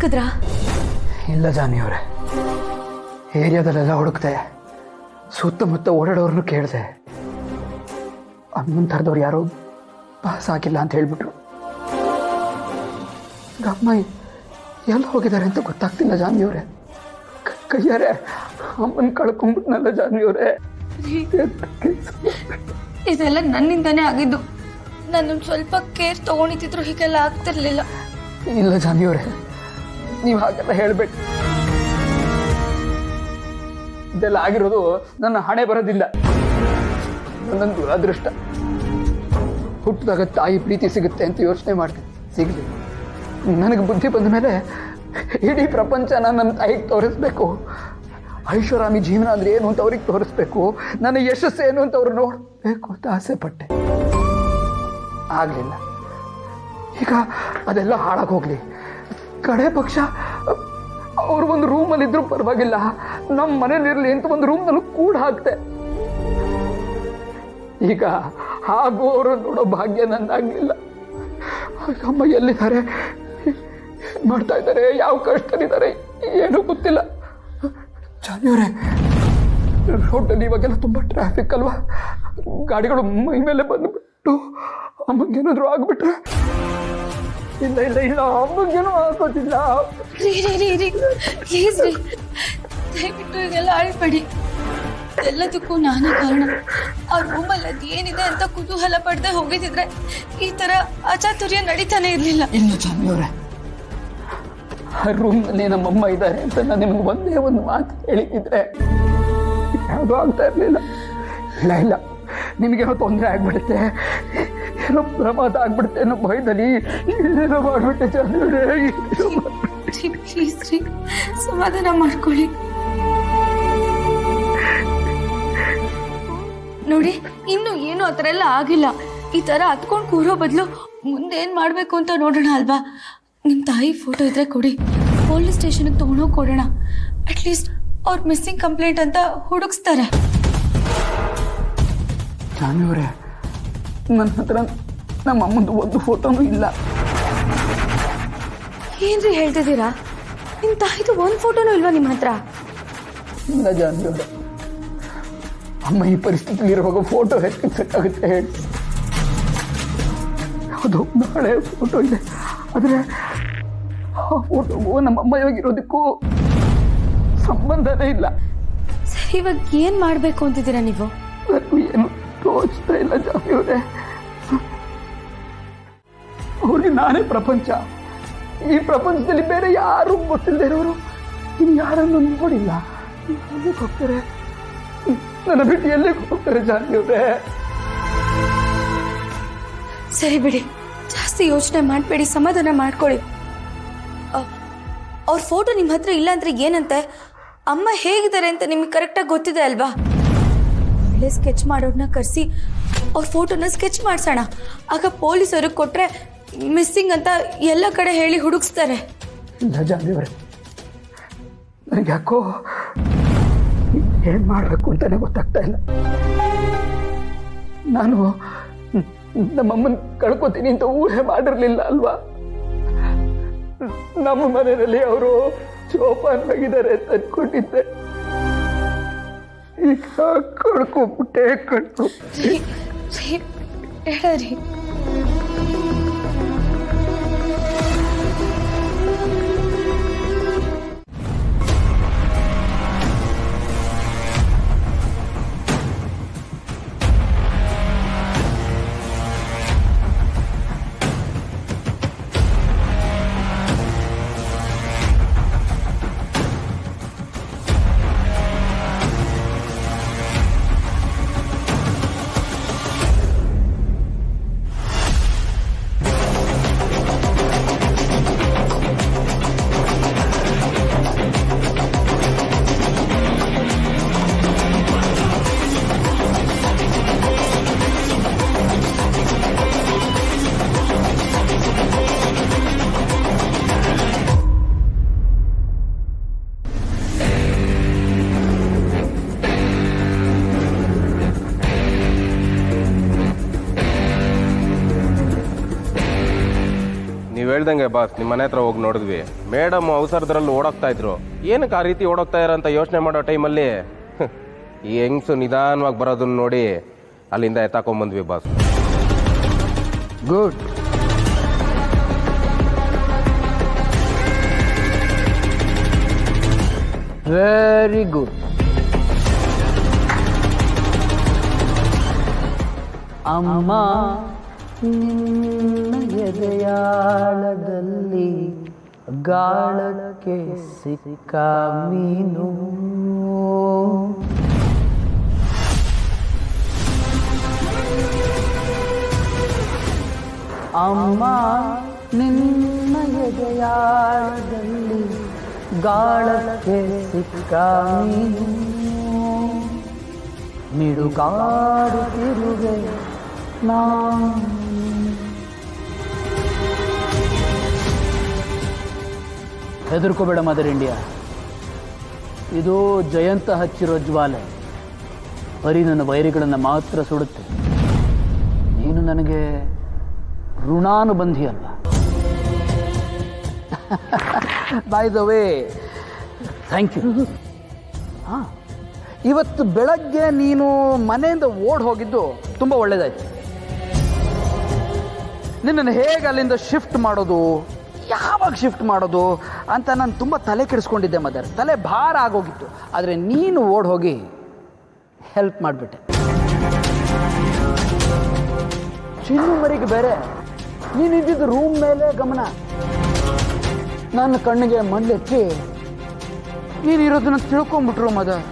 ಸಿಕ್ಕಿದ್ರಾ? ಇಲ್ಲ ಜಾನಿಯವರೇ, ಏರಿಯಾದಲ್ಲೆಲ್ಲ ಹುಡುಕ್ತೆ, ಸುತ್ತಮುತ್ತ ಓಡಾಡೋರ್ನು ಕೇಳಿದೆ. ಅಮ್ಮನ ಥರದವ್ರು ಯಾರೋ ಪಾಸ್ ಆಗಿಲ್ಲ ಅಂತ ಹೇಳ್ಬಿಟ್ರು. ಅಮ್ಮ ಎಲ್ಲಿ ಹೋಗಿದ್ದಾರೆ ಅಂತ ಗೊತ್ತಾಗ್ತಿಲ್ಲ ಜಾನಿಯವರೇ. ಕೈಯಾರೆ ಅಮ್ಮನ ಕಳ್ಕೊಂಡ್ಬಿಟ್ನಲ್ಲ ಜಾನಿಯವರೇ. ಇದೆಲ್ಲ ನನ್ನಿಂದಾನೇ ಆಗಿದ್ದು. ನಾನು ಸ್ವಲ್ಪ ಕೇರ್ ತಗೊಂಡಿದ್ರು ಹೀಗೆಲ್ಲ ಆಗ್ತಿರ್ಲಿಲ್ಲ. ಇಲ್ಲ ಜಾನಿಯವರೇ, ನೀವು ಹಾಗೆಲ್ಲ ಹೇಳ್ಬೇಡಿ. ಇದೆಲ್ಲ ಆಗಿರೋದು ನನ್ನ ಹಣೆ ಬರೋದಿಲ್ಲ, ನನ್ನ ದುರದೃಷ್ಟ. ಹುಟ್ಟಿದಾಗ ತಾಯಿ ಪ್ರೀತಿ ಸಿಗುತ್ತೆ ಅಂತ ಯೋಚನೆ ಮಾಡ್ತೀನಿ, ಸಿಗಲಿ. ನನಗೆ ಬುದ್ಧಿ ಬಂದ ಮೇಲೆ ಇಡೀ ಪ್ರಪಂಚನ ನನ್ನ ತಾಯಿಗೆ ತೋರಿಸ್ಬೇಕು. ಐಷಾರಾಮಿ ಜೀವನ ಅಂದ್ರೆ ಏನು ಅಂತ ಅವ್ರಿಗೆ ತೋರಿಸ್ಬೇಕು. ನನ್ನ ಯಶಸ್ಸು ಏನು ಅಂತ ಅವ್ರು ನೋಡಬೇಕು ಅಂತ ಆಸೆ ಪಟ್ಟೆ. ಆಗಲಿಲ್ಲ. ಈಗ ಅದೆಲ್ಲ ಹಾಳಾಗಿ ಹೋಗ್ಲಿ. ಕಡೆ ಪಕ್ಷ ಅವ್ರು ಒಂದು ರೂಮಲ್ಲಿ ಇದ್ರೂ ಪರವಾಗಿಲ್ಲ, ನಮ್ಮ ಮನೇಲಿರಲಿ ಅಂತ ಒಂದು ರೂಮ್ನಲ್ಲೂ ಕೂಡ ಹಾಕ್ತೆ. ಈಗ ಹಾಗೂ ಅವರು ನೋಡೋ ಭಾಗ್ಯ ನಂದಾಗಲಿಲ್ಲ. ಅಮ್ಮ ಎಲ್ಲಿದ್ದಾರೆ, ಮಾಡ್ತಾ ಇದ್ದಾರೆ, ಯಾವ ಕಷ್ಟದಲ್ಲಿದ್ದಾರೆ ಏನೂ ಗೊತ್ತಿಲ್ಲ. ಜಾನಿಯವರೇ, ರೋಡಲ್ಲಿ ಇವಾಗೆಲ್ಲ ತುಂಬ ಟ್ರಾಫಿಕ್ ಅಲ್ವಾ, ಗಾಡಿಗಳು ಮೈ ಮೇಲೆ ಬಂದುಬಿಟ್ಟು ಅಮ್ಮಗೇನಾದರೂ ಆಗ್ಬಿಟ್ರೆ? ಇಲ್ಲ ಇಲ್ಲ ಇಲ್ಲ, ಅಮ್ಮಗೇನೂ ಆಗೋದಿಲ್ಲ. ಪ್ಲೀಸ್ ರೀ, ದಯವಿಟ್ಟು ಇದೆಲ್ಲ ಆಳ್ಬೇಡಿ. ಎಲ್ಲದಕ್ಕೂ ನಾನೇ ಕಾರಣ. ಆ ರೂಮಲ್ಲಿ ಅದೇನಿದೆ ಅಂತ ಕುತೂಹಲ ಪಡದೆ ಹೋಗಿದ್ರೆ ಈ ತರ ಅಚಾತುರ್ಯ ನಡೀತಾನೆ ಇರ್ಲಿಲ್ಲ. ಇಲ್ಲ ಜಾನಿಯವರೇ, ಆ ರೂಮ್ನಲ್ಲಿ ನಮ್ಮಮ್ಮ ಇದ್ದಾರೆ ಅಂತ ನಾನು ನಿಮ್ಗೆ ಒಂದೇ ಒಂದು ಮಾತು ಹೇಳಿದ್ರೆ ಯಾವುದೂ ಆಗ್ತಾ ಇರಲಿಲ್ಲ. ಇಲ್ಲ ಇಲ್ಲ, ನಿಮಗೇನೋ ತೊಂದರೆ ಆಗ್ಬಿಡುತ್ತೆ, ಏನೋ ಪ್ರಮಾದ ಆಗ್ಬಿಡುತ್ತೆ ಅನ್ನೋ ಭಯದಲ್ಲಿ ಏನೇನೋ ಮಾಡ್ಬಿಟ್ಟೆ ಜಾನಿಯವರೇ. ಪ್ಲೀಸ್ ರೀ, ಸಮಾಧಾನ ಮಾಡ್ಕೊಳ್ಳಿ. ನೋಡಿ, ಇನ್ನು ಏನು ಆ ಥರ ಎಲ್ಲ ಆಗಿಲ್ಲ. ಈ ಥರ ಹತ್ಕೊಂಡು ಕೂರೋ ಬದಲು ಮುಂದೇನು ಮಾಡಬೇಕು ಅಂತ ನೋಡೋಣ ಅಲ್ವಾ? ನಿಮ್ಮ ತಾಯಿ ಫೋಟೋ ಇದ್ರೆ ಕೊಡಿ, ಪೊಲೀಸ್ ಸ್ಟೇಷನ್ಗೆ ತೊಗೊಂಡೋಗಿ ಕೊಡೋಣ. ಅಟ್ಲೀಸ್ಟ್ ಅವ್ರ ಮಿಸ್ಸಿಂಗ್ ಕಂಪ್ಲೇಂಟ್ ಅಂತ ಹುಡುಕ್ಸ್ತಾರೆ. ಜಾನಿಯವರೇ, ನನ್ನ ಹತ್ರ ನಮ್ಮ ಅಮ್ಮಂದು ಒಂದು ಫೋಟೋನೂ ಇಲ್ಲ. ಏನ್ರಿ ಹೇಳ್ತಿದ್ದೀರಾ? ನಿಮ್ಮ ತಾಯಿದು ಒಂದು ಫೋಟೋನೂ ಇಲ್ವಾ ನಿಮ್ಮ ಹತ್ರ? ಇಲ್ಲ ಜಾನಿಯವರೇ, ಅಮ್ಮ ಈ ಪರಿಸ್ಥಿತಿಯಲ್ಲಿ ಇರುವಾಗ ಫೋಟೋ ಹೆಚ್ಚಿಸಕ್ಕಾಗುತ್ತೆ ಹೇಳಿ? ಯಾವುದೋ ನಾಳೆ ಫೋಟೋ ಇದೆ, ಆದರೆ ಆ ಫೋಟೋಗೂ ನಮ್ಮಮ್ಮ ಇವಾಗಿರೋದಕ್ಕೂ ಸಂಬಂಧನೇ ಇಲ್ಲ. ಸರಿ, ಇವಾಗ ಏನು ಮಾಡಬೇಕು ಅಂತಿದ್ದೀರಾ ನೀವು? ಏನು ತೋಚ್ತಾ ಇಲ್ಲ ಜಾನಿಯವರೇ. ಅವ್ರಿಗೆ ನಾನೇ ಪ್ರಪಂಚ. ಈ ಪ್ರಪಂಚದಲ್ಲಿ ಬೇರೆ ಯಾರು ಗೊತ್ತಿಲ್ಲದೆ ಇರೋರು ಇನ್ನು ಯಾರನ್ನು ನೋಡಿಲ್ಲ. ಎಲ್ಲಿಗೆ ಹೋಗ್ತಾರೆ? ನನ್ನ ಬಿಟ್ಟು ಎಲ್ಲಿಗೆ ಹೋಗ್ತಾರೆ ಜಾನಿಯವರೇ? ಸರಿ ಬಿಡಿ, ಜಾಸ್ತಿ ಯೋಚನೆ ಮಾಡಬೇಡಿ, ಸಮಾಧಾನ ಮಾಡ್ಕೊಳ್ಳಿ. ಅವ್ರ ಫೋಟೋ ನಿಮ್ಮ ಹತ್ರ ಇಲ್ಲ ಅಂದ್ರೆ ಏನಂತೆ? ಅಮ್ಮ ಹೇಗಿದ್ದಾರೆ ಅಂತ ನಿಮ್ಗೆ ಕರೆಕ್ಟಾಗಿ ಗೊತ್ತಿದೆ ಅಲ್ವಾ? ಒಳ್ಳೆ ಸ್ಕೆಚ್ ಮಾಡೋರನ್ನ ಕರೆಸಿ ಅವ್ರ ಫೋಟೋನ ಸ್ಕೆಚ್ ಮಾಡಿಸೋಣ. ಆಗ ಪೊಲೀಸರಿಗೆ ಕೊಟ್ಟರೆ ಮಿಸ್ಸಿಂಗ್ ಅಂತ ಎಲ್ಲ ಕಡೆ ಹೇಳಿ ಹುಡುಕ್ಸ್ತಾರೆ. ಇಲ್ಲ ಜಾನಿಯವರೇ, ನನಗೆ ಯಾಕೋ ಏನು ಮಾಡಬೇಕು ಅಂತಾನೆ ಗೊತ್ತಾಗ್ತಾ ಇಲ್ಲ. ನಾನು ನಮ್ಮಮ್ಮನ ಕಳ್ಕೊತೀನಿ ಅಂತ ಊಹೆ ಮಾಡಿರ್ಲಿಲ್ಲ ಅಲ್ವಾ? ನಮ್ಮ ಮನೆಯಲ್ಲಿ ಅವರು ಜೋಪಾನವಾಗಿದ್ದಾರೆ ಅಂತ ಅನ್ಕೊಂಡಿದ್ದೆ. ಈಗ ಕಳ್ಕೊಬಿಟ್ಟೆ. ಹೇಳಿ ನೀವು ಹೇಳ್ದಂಗೆ ಬಾಸ್ ನಿಮ್ಮ ಮನೆ ಹತ್ರ ಹೋಗಿ ನೋಡಿದ್ವಿ. ಮೇಡಮ್ ಅವಸರದ್ರಲ್ಲಿ ಓಡೋಗ್ತಾ ಇದ್ರು. ಏನಕ್ಕೆ ಆ ರೀತಿ ಓಡೋಗ್ತಾ ಇರೋ ಅಂತ ಯೋಚನೆ ಮಾಡೋ ಟೈಮಲ್ಲಿ ಈ ಹೆಂಗ್ಸು ನಿಧಾನವಾಗಿ ಬರೋದನ್ನ ನೋಡಿ ಅಲ್ಲಿಂದ ಎತ್ತಾಕೊಂಡ್ಬಂದ್ವಿ ಬಾಸ್. ಗುಡ್. Very good. ಅಮ್ಮ ನಿನ್ನ ಎದೆಯಾಳದಲ್ಲಿ ಗಾಳಕ್ಕೆ ಸಿಕ್ಕ ಮೀನು. ಅಮ್ಮ ನಿನ್ನ ಎದೆಯಾಳದಲ್ಲಿ ಗಾಳಕ್ಕೆ ಸಿಕ್ಕ ಮೀನು ಮಿಡುಗಾಡುತ್ತಿರುವೆ ನಾನು. ಹೆದರ್ಕೋಬೇಡ ಮದರ್ ಇಂಡಿಯಾ, ಇದು ಜಯಂತ ಹಚ್ಚಿರೋ ಜ್ವಾಲೆ. ಬರೀ ನನ್ನ ವೈರಿಗಳನ್ನು ಮಾತ್ರ ಸುಡುತ್ತೆ. ನೀನು ನನಗೆ ಋಣಾನುಬಂಧಿ ಅಲ್ಲ. By the way thank you. ಹಾಂ, ಇವತ್ತು ಬೆಳಗ್ಗೆ ನೀನು ಮನೆಯಿಂದ ಓಡ್ ಹೋಗಿದ್ದು ತುಂಬ ಒಳ್ಳೆಯದಾಯ್ತು. ನಿನ್ನನ್ನು ಹೇಗೆ ಅಲ್ಲಿಂದ ಶಿಫ್ಟ್ ಮಾಡೋದು, ಯಾವಾಗ ಶಿಫ್ಟ್ ಮಾಡೋದು ಅಂತ ನಾನು ತುಂಬ ತಲೆ ಕೆಡಿಸ್ಕೊಂಡಿದ್ದೆ ಮದರ್. ತಲೆ ಭಾರ ಆಗೋಗಿತ್ತು. ಆದರೆ ನೀನು ಓಡ್ ಹೋಗಿ ಹೆಲ್ಪ್ ಮಾಡಿಬಿಟ್ಟೆ. ಚಿನ್ನು ಮರಿಗೆ ಬೇರೆ, ನೀನಿದ್ದಿದ್ದು ರೂಮ್ ಮೇಲೆ ಗಮನ. ನನ್ನ ಕಣ್ಣಿಗೆ ಮಣ್ಣೆಚ್ಚಿ ನೀನಿರೋದನ್ನ ತಿಳ್ಕೊಂಬಿಟ್ರು ಮದರ್.